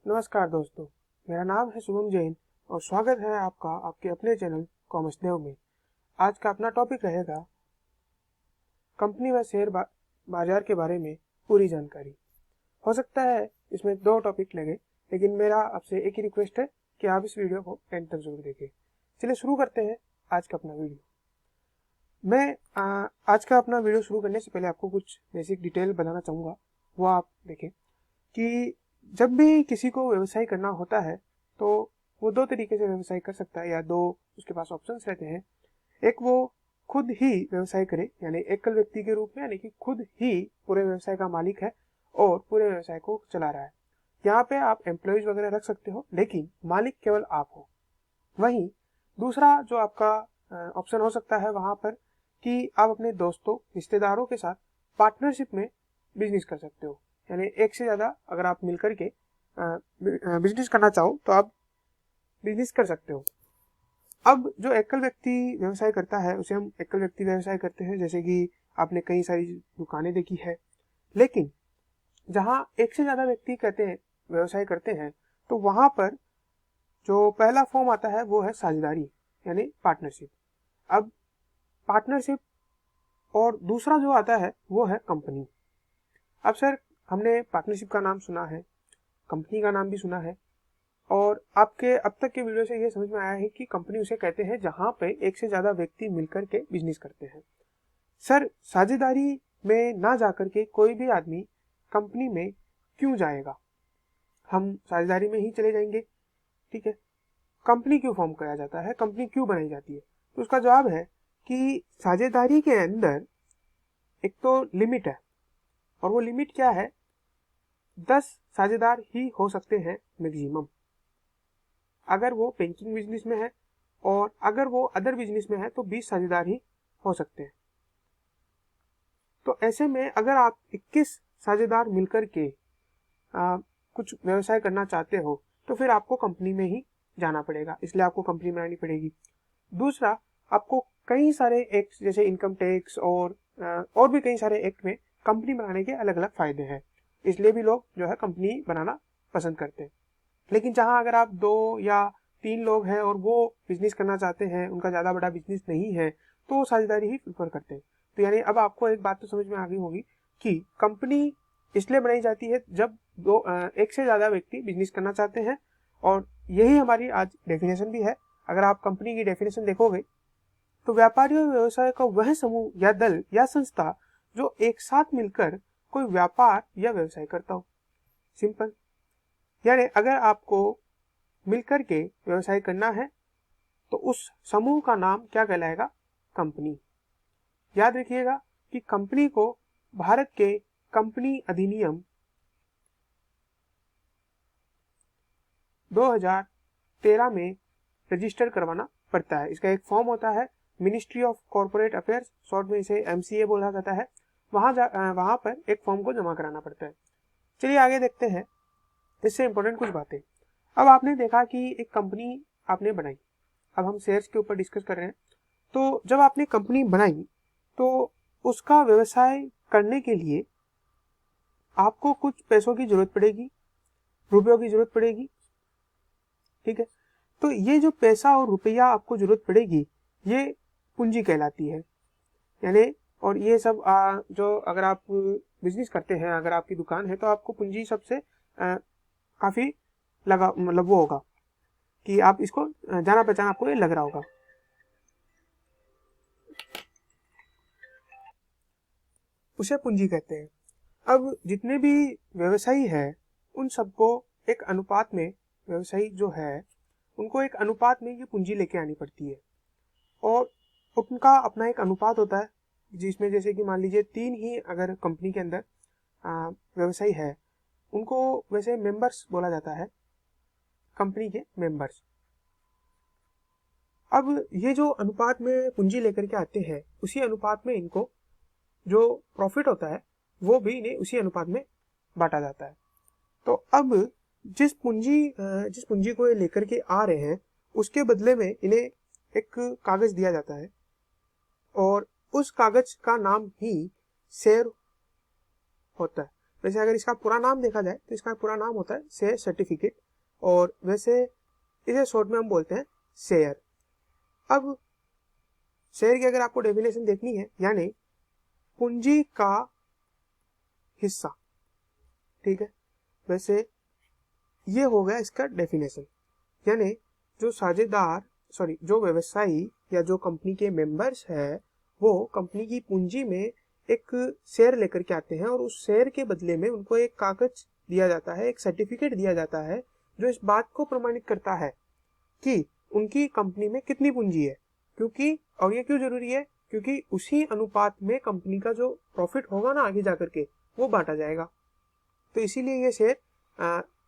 नमस्कार दोस्तों, मेरा नाम है शुभम जैन और स्वागत है आपका आपके अपने चैनल कॉमर्स देव में। आज का अपना टॉपिक रहेगा कंपनी व शेयर बाजार के बारे में पूरी जानकारी। हो सकता है इसमें दो टॉपिक लगे, लेकिन मेरा आपसे एक ही रिक्वेस्ट है कि आप इस वीडियो को एंड तक जरूर देखें। चलिए शुरू करते हैं आज का अपना वीडियो। मैं आज का अपना वीडियो शुरू करने से पहले आपको कुछ बेसिक डिटेल बताना चाहूँगा, वो आप देखें कि जब भी किसी को व्यवसाय करना होता है तो वो दो तरीके से व्यवसाय कर सकता है या दो उसके पास ऑप्शंस रहते हैं। एक वो खुद ही व्यवसाय करे, यानी एकल व्यक्ति के रूप में, यानी कि खुद ही पूरे व्यवसाय का मालिक है और पूरे व्यवसाय को चला रहा है। यहाँ पे आप एम्प्लॉयज वगैरह रख सकते हो, लेकिन मालिक केवल आप हो। वहीं दूसरा जो आपका ऑप्शन हो सकता है वहाँ पर कि आप अपने दोस्तों रिश्तेदारों के साथ पार्टनरशिप में बिजनेस कर सकते हो, यानी एक से ज़्यादा अगर आप मिलकर के बिजनेस करना चाहो तो आप बिजनेस कर सकते हो। अब जो एकल व्यक्ति व्यवसाय करता है उसे हम एकल व्यक्ति व्यवसाय करते हैं, जैसे कि आपने कई सारी दुकानें देखी है। लेकिन जहाँ एक से ज़्यादा व्यक्ति कहते हैं व्यवसाय करते हैं तो वहाँ पर जो पहला फॉर्म आता है वो है साझेदारी, यानी पार्टनरशिप। अब पार्टनरशिप और दूसरा जो आता है वो है कंपनी। अब सर, हमने पार्टनरशिप का नाम सुना है, कंपनी का नाम भी सुना है, और आपके अब तक के वीडियो से ये समझ में आया है कि कंपनी उसे कहते हैं जहां पे एक से ज़्यादा व्यक्ति मिलकर के बिजनेस करते हैं। सर, साझेदारी में ना जाकर के कोई भी आदमी कंपनी में क्यों जाएगा? हम साझेदारी में ही चले जाएंगे, ठीक है। कंपनी क्यों फॉर्म किया जाता है, कंपनी क्यों बनाई जाती है? तो उसका जवाब है कि साझेदारी के अंदर एक तो लिमिट है, और वो लिमिट क्या है? 10 साझेदार ही हो सकते हैं मैक्सिमम, अगर वो बैंकिंग बिजनेस में है, और अगर वो अदर बिजनेस में है तो 20 साझेदार ही हो सकते हैं। तो ऐसे में अगर आप 21 साझेदार मिलकर के कुछ व्यवसाय करना चाहते हो तो फिर आपको कंपनी में ही जाना पड़ेगा, इसलिए आपको कंपनी बनानी पड़ेगी। दूसरा, आपको कई सारे एक्ट जैसे इनकम टैक्स और भी कई सारे एक्ट में कंपनी बनाने के अलग अलग फायदे हैं, इसलिए भी लोग जो है कंपनी बनाना पसंद करते हैं। लेकिन जहां अगर आप 2 या 3 लोग हैं और वो बिजनेस करना चाहते हैं, उनका ज़्यादा बड़ा बिजनेस नहीं है, तो वो साझेदारी ही प्रेफर करते हैं। तो यानी अब आपको एक बात तो समझ में आ गई होगी कि कंपनी इसलिए बनाई जाती है जब एक से ज़्यादा व्यक्ति बिजनेस करना चाहते हैं, और यही हमारी आज डेफिनेशन भी है। अगर आप कंपनी की डेफिनेशन देखोगे तो व्यापारी और व्यवसाय का वह समूह या दल या संस्था जो एक साथ मिलकर कोई व्यापार या व्यवसाय करता हो। सिंपल। यानी अगर आपको मिलकर के व्यवसाय करना है तो उस समूह का नाम क्या कहलाएगा? कंपनी। याद रखिएगा कि कंपनी को भारत के कंपनी अधिनियम 2013 में रजिस्टर करवाना पड़ता है। इसका एक फॉर्म होता है, ministry of corporate affairs, short में इसे MCA बोला जाता है। वहां पर एक फॉर्म को जमा कराना पड़ता है। चलिए आगे देखते हैं, इससे इंपॉर्टेंट कुछ बातें। अब आपने देखा कि एक कंपनी आपने बनाई, अब हम शेयर्स के ऊपर डिस्कस कर रहे हैं। तो जब आपने कंपनी बनाई तो उसका व्यवसाय करने के लिए आपको कुछ पैसों की जरूरत पड़ेगी, रुपयों की जरूरत पड़ेगी, ठीक है। तो ये जो पैसा और रुपया आपको जरूरत पड़ेगी, ये पूंजी कहलाती है। यानी और ये सब जो अगर आप बिजनेस करते हैं, अगर आपकी दुकान है, तो आपको पूंजी सबसे काफी लगा, मतलब वो होगा कि आप इसको जाना पहचाना आपको ये लग रहा होगा। उसे पूंजी कहते हैं। अब जितने भी व्यवसायी है उन सबको एक अनुपात में, व्यवसायी जो है उनको एक अनुपात में ये पूंजी लेके आनी पड़ती है, और उनका अपना एक अनुपात होता है, जिसमें जैसे कि मान लीजिए 3 ही अगर कंपनी के अंदर व्यवसायी है, उनको वैसे मेंबर्स बोला जाता है, कंपनी के मेंबर्स। अब ये जो अनुपात में पूंजी लेकर के आते हैं, उसी अनुपात में इनको जो प्रॉफिट होता है वो भी इन्हें उसी अनुपात में बांटा जाता है। तो अब जिस पूंजी को ये लेकर के आ रहे हैं, उसके बदले में इन्हें एक कागज दिया जाता है, और उस कागज का नाम ही शेयर होता है। वैसे अगर इसका पूरा नाम देखा जाए तो इसका पूरा नाम होता है शेयर सर्टिफिकेट, और वैसे इसे शॉर्ट में हम बोलते हैं शेयर। अब शेयर की अगर आपको डेफिनेशन देखनी है, यानी पूंजी का हिस्सा, ठीक है, वैसे ये हो गया इसका डेफिनेशन। यानी जो साझेदार जो व्यवसायी या जो कंपनी के मेंबर्स है वो कंपनी की पूंजी में एक शेयर लेकर के आते हैं, और उस शेयर के बदले में उनको एक कागज दिया जाता है, एक सर्टिफिकेट दिया जाता है जो इस बात को प्रमाणित करता है कि उनकी कंपनी में कितनी पूंजी है। क्योंकि और ये क्यों जरूरी है, क्योंकि उसी अनुपात में कंपनी का जो प्रॉफिट होगा ना आगे जाकर के वो बांटा जाएगा। तो इसीलिए ये शेयर,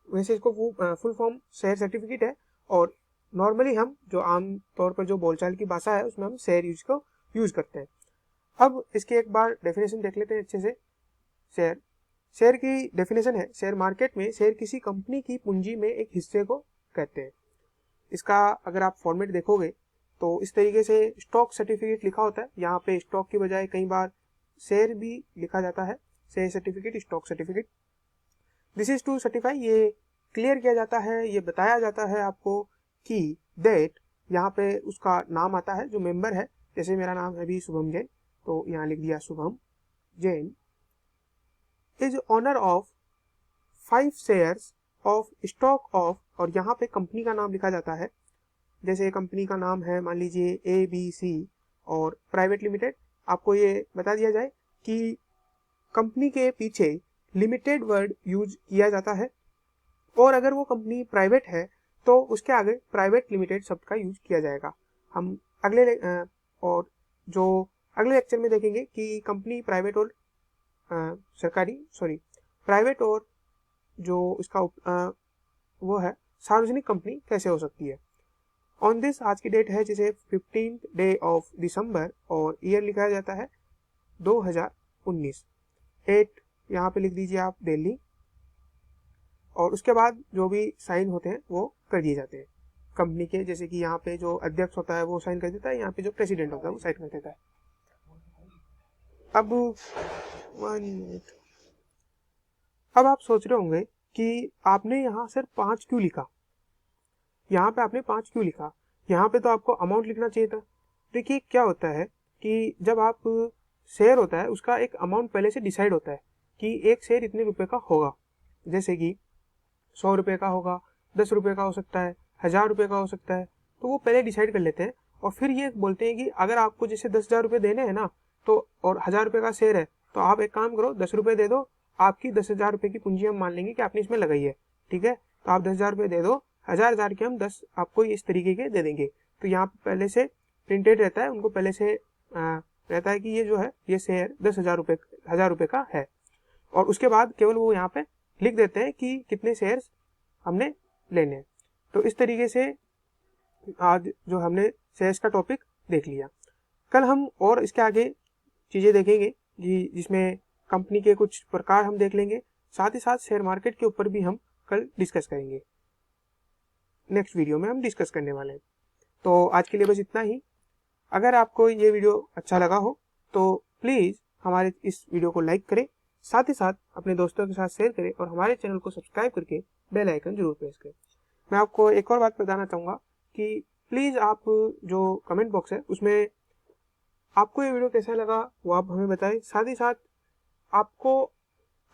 वैसे इसको फुल फॉर्म शेयर सर्टिफिकेट है, और नॉर्मली हम जो आम तौर पर जो बोलचाल की भाषा है उसमें हम शेयर यूज करते हैं। अब इसकी एक बार डेफिनेशन देख लेते हैं अच्छे से। शेयर की डेफिनेशन है, शेयर मार्केट में शेयर किसी कंपनी की पूंजी में एक हिस्से को कहते हैं। इसका अगर आप फॉर्मेट देखोगे तो इस तरीके से स्टॉक सर्टिफिकेट लिखा होता है, यहाँ पे स्टॉक की बजाय कई बार शेयर भी लिखा जाता है, share certificate, stock certificate. This is to certify, ये क्लियर किया जाता है, ये बताया जाता है आपको कि दैट, यहाँ पे उसका नाम आता है जो मेंबर है। जैसे मेरा नाम है भी शुभम जैन, तो यहाँ लिख दिया Shubham Jain is owner of 5 shares of stock of, और यहाँ पे कंपनी का नाम लिखा जाता है। जैसे कंपनी का नाम है मान लीजिए ABC और प्राइवेट लिमिटेड, आपको ये बता दिया जाए कि कंपनी के पीछे लिमिटेड वर्ड यूज किया जाता है, और अगर वो कंपनी प्राइवेट है तो उसके आगे प्राइवेट लिमिटेड शब्द का यूज किया जाएगा। हम अगले लेक्चर में देखेंगे कि कंपनी प्राइवेट और प्राइवेट और जो इसका वो है सार्वजनिक कंपनी कैसे हो सकती है। ऑन दिस, आज की डेट है जैसे 15th डे ऑफ दिसंबर, और ईयर लिखा जाता है 2019। 8 यहाँ पे लिख दीजिए आप दिल्ली, और उसके बाद जो भी साइन होते हैं वो कर दिए जाते हैं कंपनी के। जैसे कि यहाँ पे जो अध्यक्ष होता है वो साइन कर देता है, यहाँ पे जो प्रेसिडेंट होता है वो साइन कर देता है। अब 1 मिनट, अब आप सोच रहे होंगे कि आपने यहाँ सिर्फ 5 क्यों लिखा, यहाँ पे आपने 5 क्यों लिखा, यहाँ पे तो आपको अमाउंट लिखना चाहिए था। देखिए क्या होता है कि जब आप शेयर होता है उसका एक अमाउंट पहले से डिसाइड होता है कि एक शेयर इतने रुपए का होगा। जैसे कि 100 रुपये का होगा, 10 रुपये का हो सकता है, 1000 रुपये का हो सकता है, तो वो पहले डिसाइड कर लेते हैं, और फिर ये बोलते हैं कि अगर आपको जैसे 10,000 रुपये देने हैं ना, तो और 1000 रुपये का शेयर है, तो आप एक काम करो 10 रुपये दे दो, आपकी 10,000 रुपये की पूंजी हम मान लेंगे कि आपने इसमें लगाई है, ठीक है, तो आप 10,000 रुपये दे दो, 1000 के हम 10 आपको इस तरीके के दे देंगे। तो यहाँ पे पहले से प्रिंटेड रहता है, उनको पहले से रहता है कि ये जो है ये शेयर 10,000 रुपये का है, और उसके बाद केवल वो यहाँ पे लिख देते हैं कि कितने शेयर्स हमने लेने हैं। तो इस तरीके से आज जो हमने शेयर्स का टॉपिक देख लिया। कल हम और इसके आगे चीज़ें देखेंगे कि जिसमें कंपनी के कुछ प्रकार हम देख लेंगे, साथ ही साथ शेयर मार्केट के ऊपर भी हम कल डिस्कस करेंगे, नेक्स्ट वीडियो में हम डिस्कस करने वाले हैं। तो आज के लिए बस इतना ही। अगर आपको ये वीडियो अच्छा लगा हो तो प्लीज़ हमारे इस वीडियो को लाइक करें, साथ ही साथ अपने दोस्तों के साथ शेयर करें, और हमारे चैनल को सब्सक्राइब करके बेल आइकन जरूर प्रेस करें। मैं आपको एक और बात बताना चाहूँगा कि प्लीज़ आप जो कमेंट बॉक्स है उसमें आपको ये वीडियो कैसा लगा वो आप हमें बताएं, साथ ही साथ आपको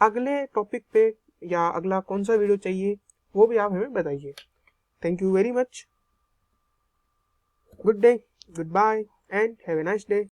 अगले टॉपिक पे या अगला कौन सा वीडियो चाहिए वो भी आप हमें बताइए। Thank you very much, good day, goodbye and have a nice day.